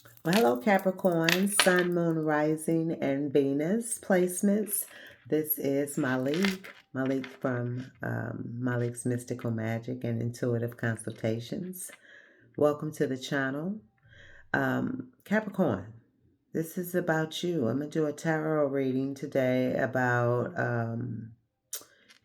Well, hello, Capricorn, Sun, Moon, Rising, and Venus placements. This is Malik from Malik's Mystical Magic and Intuitive Consultations. Welcome to the channel. Capricorn, this is about you. I'm going to do a tarot reading today about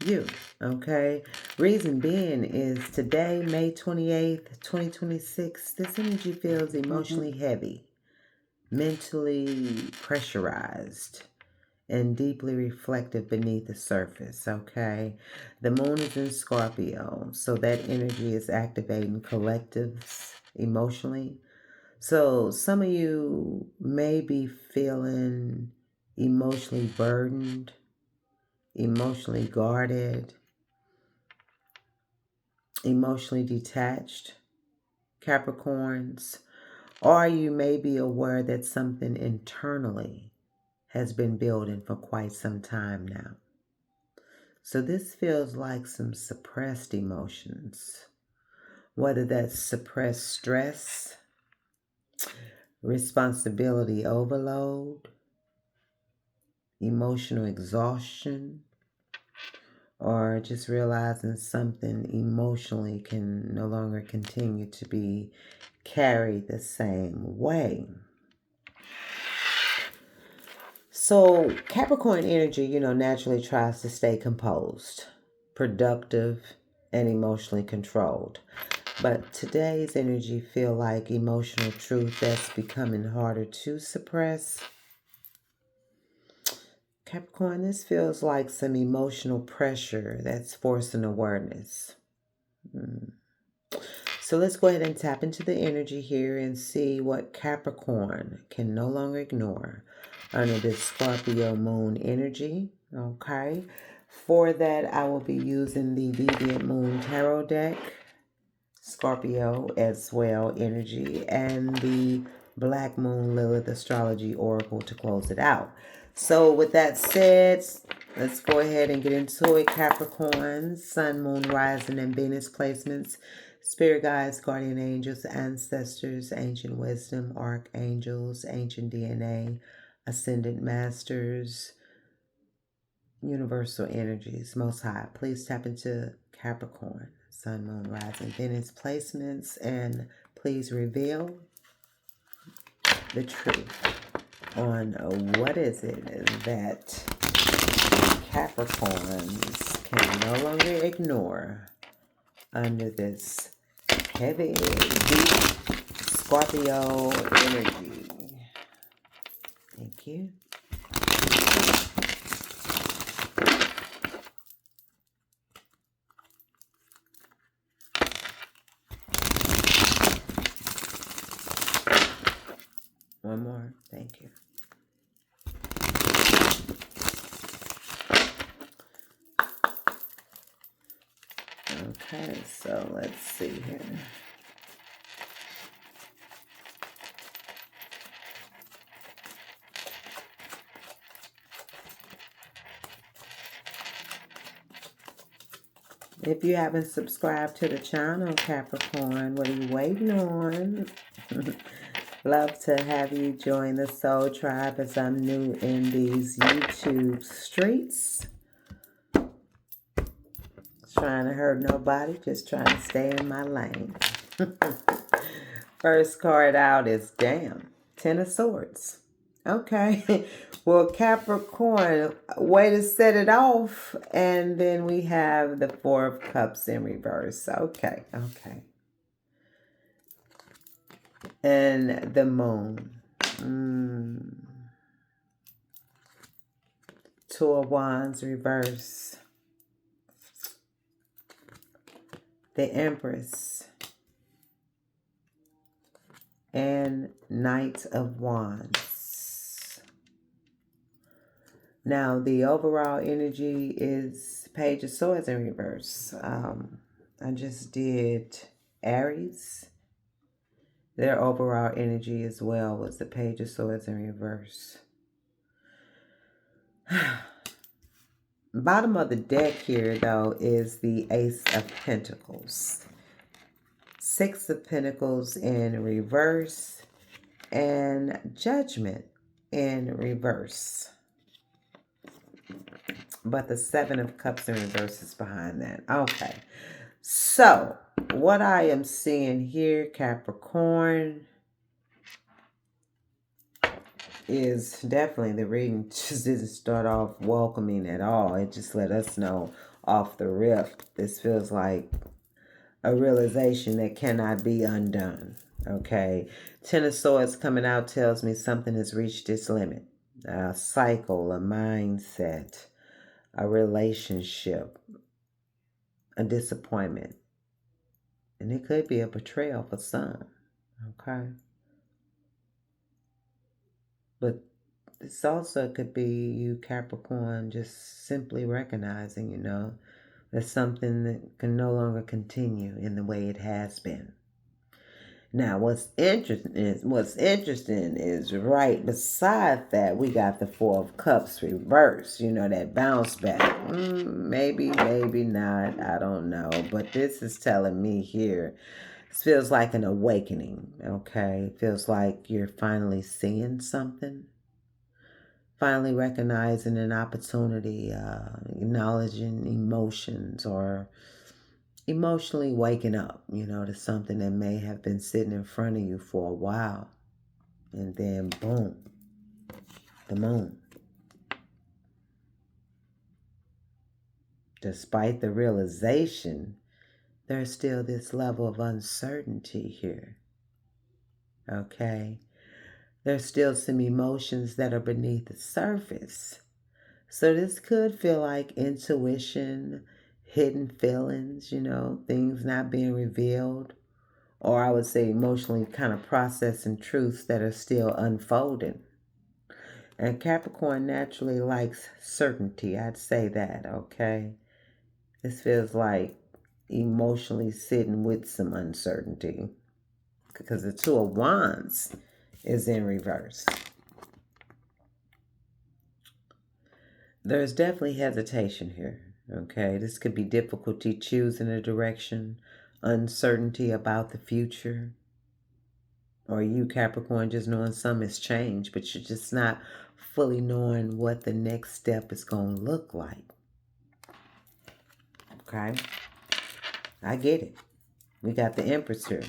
you, okay? Reason being is today, May 28th, 2026, this energy feels emotionally heavy, mentally pressurized, and deeply reflective beneath the surface, okay? The moon is in Scorpio, so that energy is activating collectives emotionally. So some of you may be feeling emotionally burdened, emotionally guarded, emotionally detached, Capricorns, or you may be aware that something internally has been building for quite some time now. So this feels like some suppressed emotions, whether that's suppressed stress, responsibility overload, emotional exhaustion, or just realizing something emotionally can no longer continue to be carried the same way. So Capricorn energy, naturally tries to stay composed, productive, and emotionally controlled. But today's energy feel like emotional truth that's becoming harder to suppress. Capricorn, this feels like some emotional pressure that's forcing awareness. So let's go ahead and tap into the energy here and see what Capricorn can no longer ignore under this Scorpio Moon energy. Okay. For that, I will be using the Deviant Moon Tarot deck, Scorpio as well energy, and the Black Moon Lilith Astrology Oracle to close it out. So with that said, let's go ahead and get into it. Capricorn, Sun, Moon, Rising, and Venus placements. Spirit guides, guardian angels, ancestors, ancient wisdom, archangels, ancient DNA, ascendant masters, universal energies, most high. Please tap into Capricorn, Sun, Moon, Rising, Venus placements, and please reveal the truth on what is it that Capricorns can no longer ignore under this heavy, deep Scorpio energy. Thank you. One more. Thank you. Okay, so let's see here. If you haven't subscribed to the channel, Capricorn, what are you waiting on? Love to have you join the Soul Tribe as I'm new in these YouTube streets. Trying to hurt nobody, just trying to stay in my lane. First card out is damn, 10 of Swords. Okay, well, Capricorn, way to set it off. And then we have the Four of Cups in reverse. Okay. And the Moon. Two of Wands reverse. The Empress. And Knight of Wands. Now, the overall energy is Page of Swords in reverse. I just did Aries. Their overall energy as well was the Page of Swords in reverse. Bottom of the deck here, though, is the Ace of Pentacles. Six of Pentacles in reverse. and Judgment in reverse. But the Seven of Cups in reverse is behind that. Okay. So, what I am seeing here, Capricorn, is definitely the reading just didn't start off welcoming at all. It just let us know off the rip. This feels like a realization that cannot be undone. Okay. Ten of Swords coming out tells me something has reached its limit. A cycle, a mindset, a relationship, a disappointment. And it could be a betrayal for some. Okay. But this also could be you, Capricorn, just simply recognizing, that something that can no longer continue in the way it has been. Now, what's interesting is right beside that, we got the Four of Cups reverse, that bounce back. Maybe not, I don't know. But this is telling me here, this feels like an awakening, okay? It feels like you're finally seeing something. Finally recognizing an opportunity, acknowledging emotions, or emotionally waking up, to something that may have been sitting in front of you for a while. And then, boom, the moon. Despite the realization, there's still this level of uncertainty here. Okay? There's still some emotions that are beneath the surface. So this could feel like intuition, hidden feelings, things not being revealed. Or I would say emotionally kind of processing truths that are still unfolding. And Capricorn naturally likes certainty. I'd say that, okay? This feels like emotionally sitting with some uncertainty. Because the Two of Wands is in reverse. There's definitely hesitation here, okay? This could be difficulty choosing a direction, uncertainty about the future, or you, Capricorn, just knowing something has changed, but you're just not fully knowing what the next step is going to look like. Okay? I get it. We got the Empress here.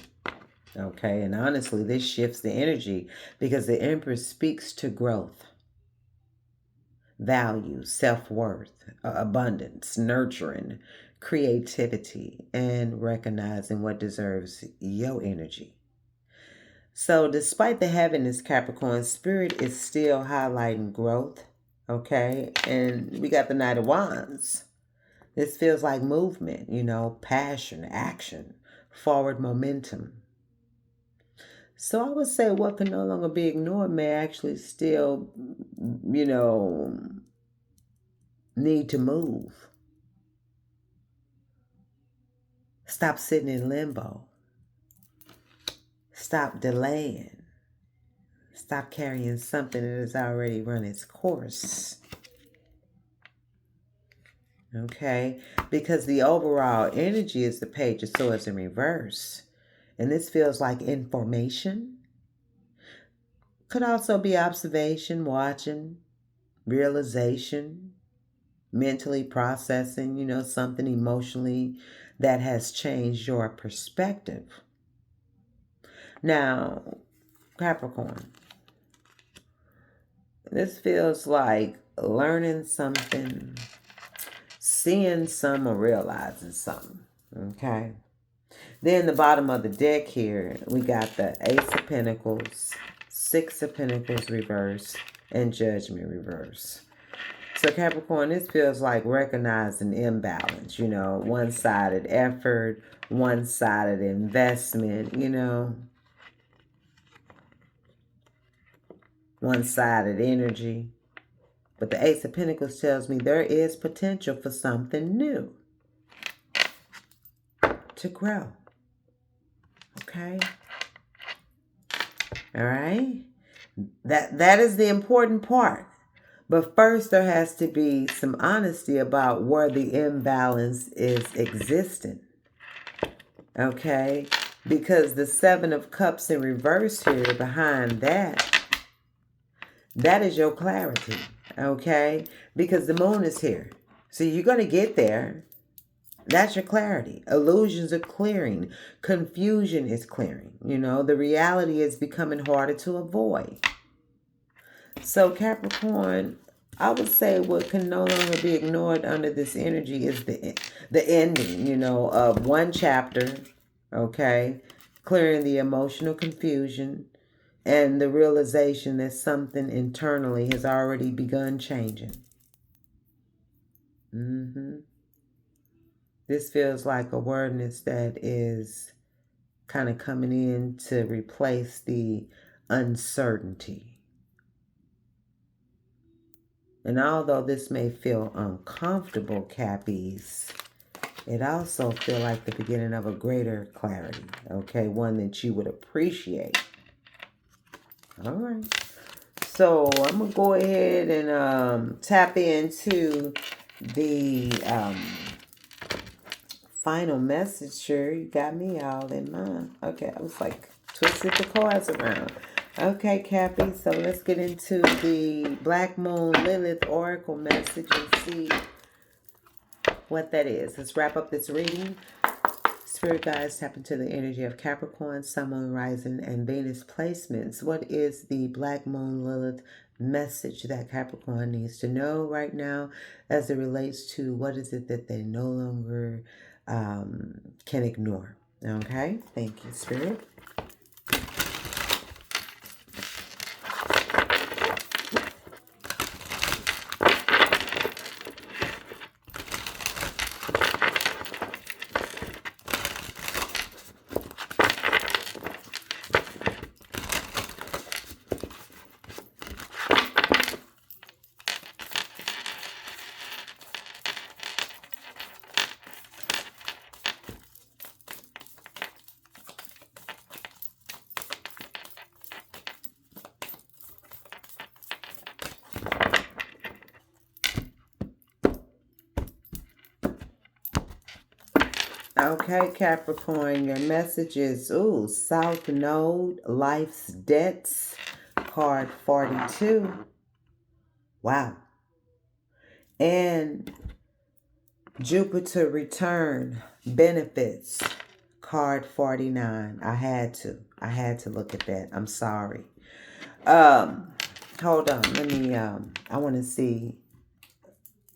Okay? And honestly, this shifts the energy because the Empress speaks to growth, value, self-worth, abundance, nurturing, creativity, and recognizing what deserves your energy. So despite the heaviness, Capricorn, Spirit is still highlighting growth, okay? And we got the Knight of Wands. This feels like movement, passion, action, forward momentum. So I would say what can no longer be ignored may actually still, need to move. Stop sitting in limbo. Stop delaying. Stop carrying something that has already run its course. Okay? Because the overall energy is the Page of Swords in reverse. And this feels like information. Could also be observation, watching, realization, mentally processing, something emotionally that has changed your perspective. Now, Capricorn, this feels like learning something, seeing some, or realizing something. Okay? Then the bottom of the deck here, we got the Ace of Pentacles, Six of Pentacles reverse, and Judgment reverse. So Capricorn, this feels like recognizing imbalance, one-sided effort, one-sided investment, one-sided energy. But the Ace of Pentacles tells me there is potential for something new to grow. Okay? All right? That is the important part. But first, there has to be some honesty about where the imbalance is existing. Okay? Because the Seven of Cups in reverse here behind that, that is your clarity, okay? Because the moon is here. So you're going to get there. That's your clarity. Illusions are clearing. Confusion is clearing. You know, the reality is becoming harder to avoid. So Capricorn, I would say what can no longer be ignored under this energy is the ending, you know, of one chapter, okay? Clearing the emotional confusion and the realization that something internally has already begun changing. This feels like awareness that is kind of coming in to replace the uncertainty. And although this may feel uncomfortable, Cappies, it also feels like the beginning of a greater clarity, okay? One that you would appreciate. All right. So I'm going to go ahead and tap into the final message. Sure, you got me all in mind. Okay, I was like twisted the cards around. Okay, Cappy, so let's get into the Black Moon Lilith Oracle message and see what that is. Let's wrap up this reading. Spirit guides tap into the energy of Capricorn, Sun, Moon, Rising, and Venus placements. What is the Black Moon Lilith message that Capricorn needs to know right now as it relates to what is it that they no longer can ignore? Okay, thank you, Spirit. Okay, Capricorn, your message is, South Node, Life's Debts, card 42. Wow. And Jupiter Return, Benefits, card 49. I had to look at that. I'm sorry. Hold on. Let me, I want to see,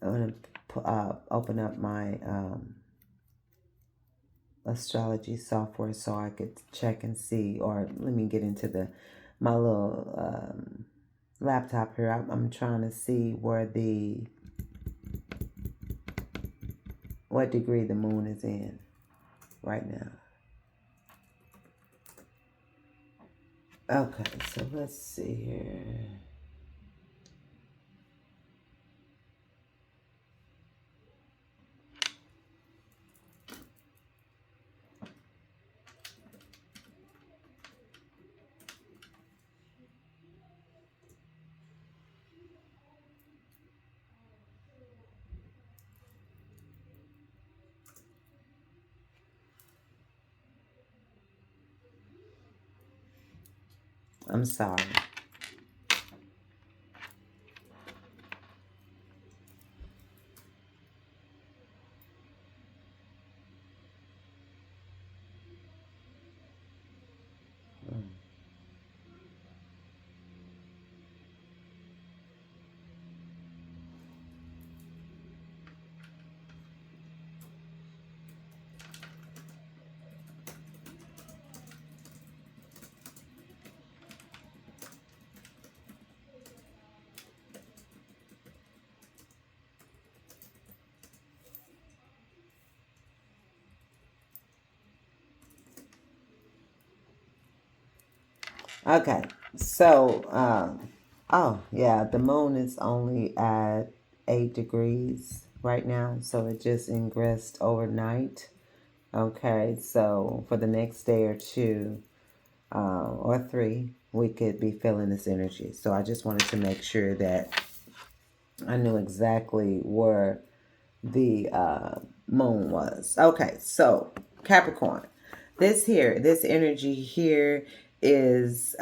I want to open up my, astrology software so I could check and see, or let me get into my little laptop here. I'm trying to see what degree the moon is in right now. Okay, so let's see here. I'm sorry. Okay, so, oh, yeah, the moon is only at 8 degrees right now, so it just ingressed overnight. Okay, so for the next day or two, or 3, we could be feeling this energy. So I just wanted to make sure that I knew exactly where the moon was. Okay, so Capricorn. this energy here is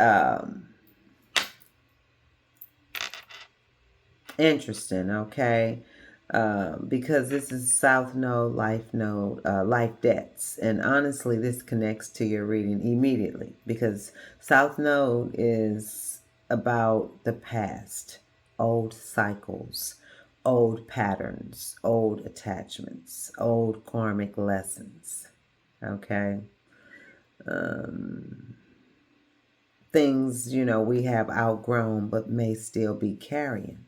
interesting, okay? Because this is South Node, Life Debts. And honestly, this connects to your reading immediately because South Node is about the past, old cycles, old patterns, old attachments, old karmic lessons, okay? Things, we have outgrown but may still be carrying.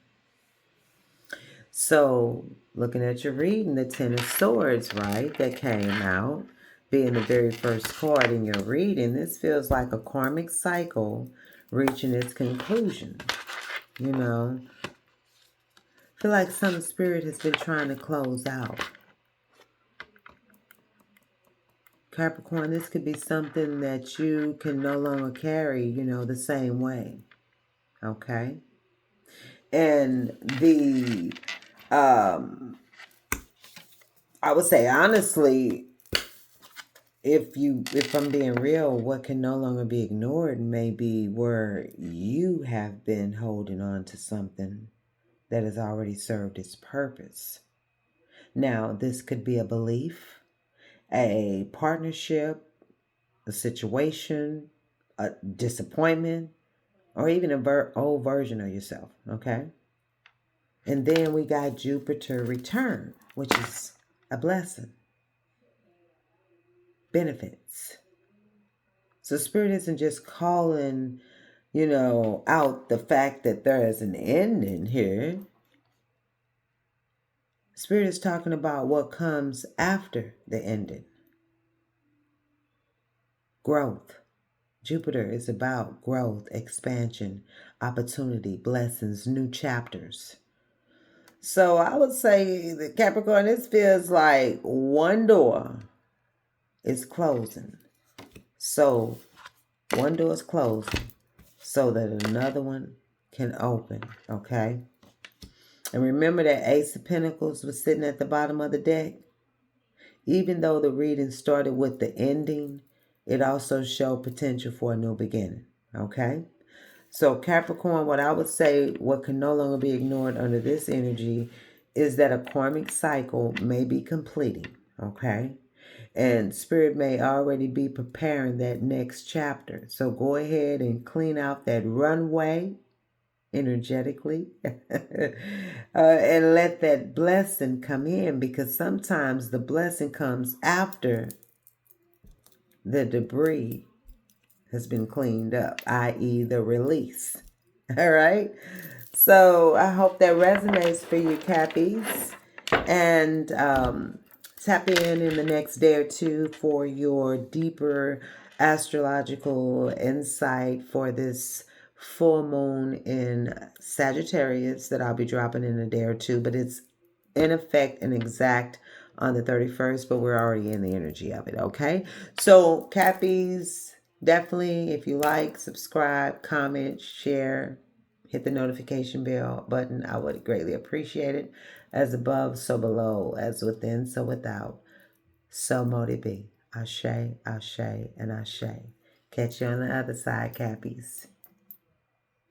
So, looking at your reading, the Ten of Swords, right, that came out, being the very first card in your reading, this feels like a karmic cycle reaching its conclusion. I feel like some spirit has been trying to close out. Capricorn, this could be something that you can no longer carry, the same way. Okay? And I would say honestly, if I'm being real, what can no longer be ignored may be where you have been holding on to something that has already served its purpose. Now, this could be a belief, a partnership, a situation, a disappointment, or even an old version of yourself, okay? And then we got Jupiter return, which is a blessing. Benefits. So Spirit isn't just calling, out the fact that there is an ending here. Spirit is talking about what comes after the ending. Growth. Jupiter is about growth, expansion, opportunity, blessings, new chapters. So I would say that Capricorn, this feels like one door is closing. So one door is closing so that another one can open, okay? And remember that Ace of Pentacles was sitting at the bottom of the deck? Even though the reading started with the ending, it also showed potential for a new beginning, okay? So Capricorn, what I would say, what can no longer be ignored under this energy is that a karmic cycle may be completing, okay? And Spirit may already be preparing that next chapter. So go ahead and clean out that runway energetically and let that blessing come in, because sometimes the blessing comes after the debris has been cleaned up, i.e. the release. All right. So I hope that resonates for you, Cappies. And tap in the next day or two for your deeper astrological insight for this full moon in Sagittarius that I'll be dropping in a day or two. But it's in effect and exact on the 31st, but we're already in the energy of it, okay? So, Cappies, definitely, if you like, subscribe, comment, share, hit the notification bell button. I would greatly appreciate it. As above, so below, as within, so without. So mote it be. Ashe, ashe, and ashe. Catch you on the other side, Cappies.